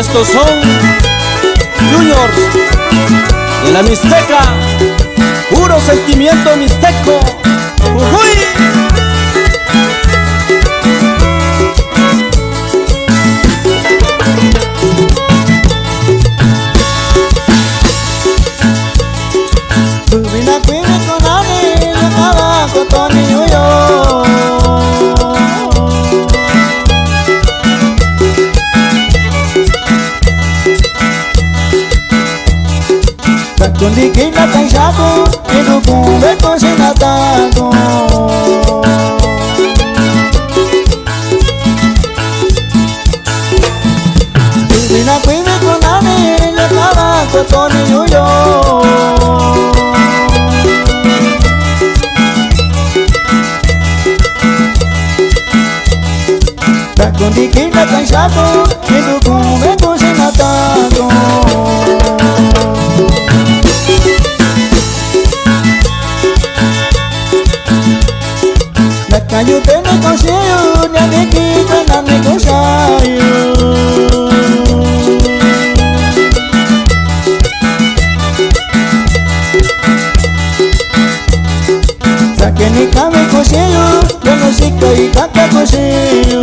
estos son Juniors de la Mixteca, puro sentimiento mixteco. ¡Uy! Kundi kina tanshaku Idu kumbe konsina taku Ibina kuibi kunani Nyakala kotoni yuyo Kundi kina tanshaku Idu kumbe konsina taku Kayu tene konsiyo nyane kita nane konsayo Sakeni kame konsiyo Yono shika ikaka konsiyo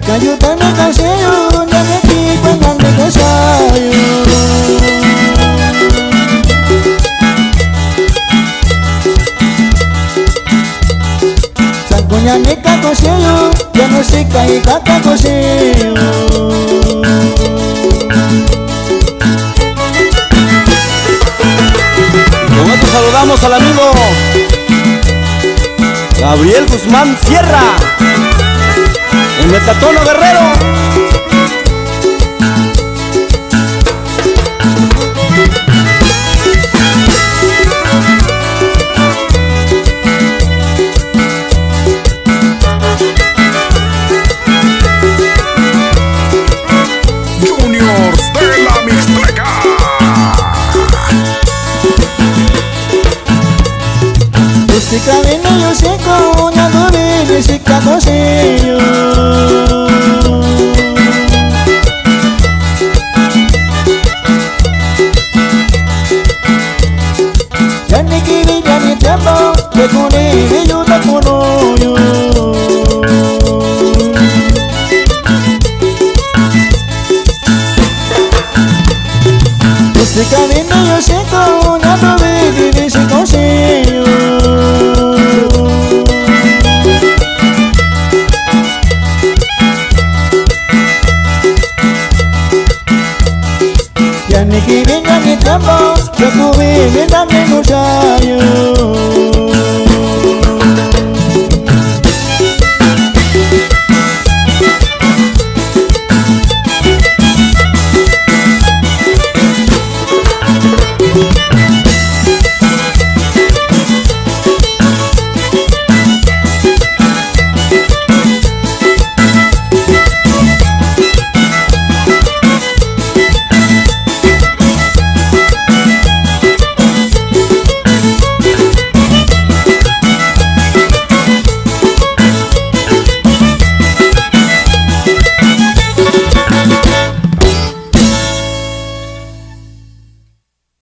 Kayu tene konsiyo nyane kita nane konsayo Nyanika kosiyo, ya shika ikaka kosiyo. Con esto saludamos al amigo Gabriel Guzmán Sierra, el Metatono Guerrero. Sika vino yo siko, nyado vini sika kosiyo Yani kiri yani tembo, tekuni viyu takunuyo Sika vino yo siko, nyado vini sika kosiyo Yani kiri yani tembo, tekuni viyu takunuyo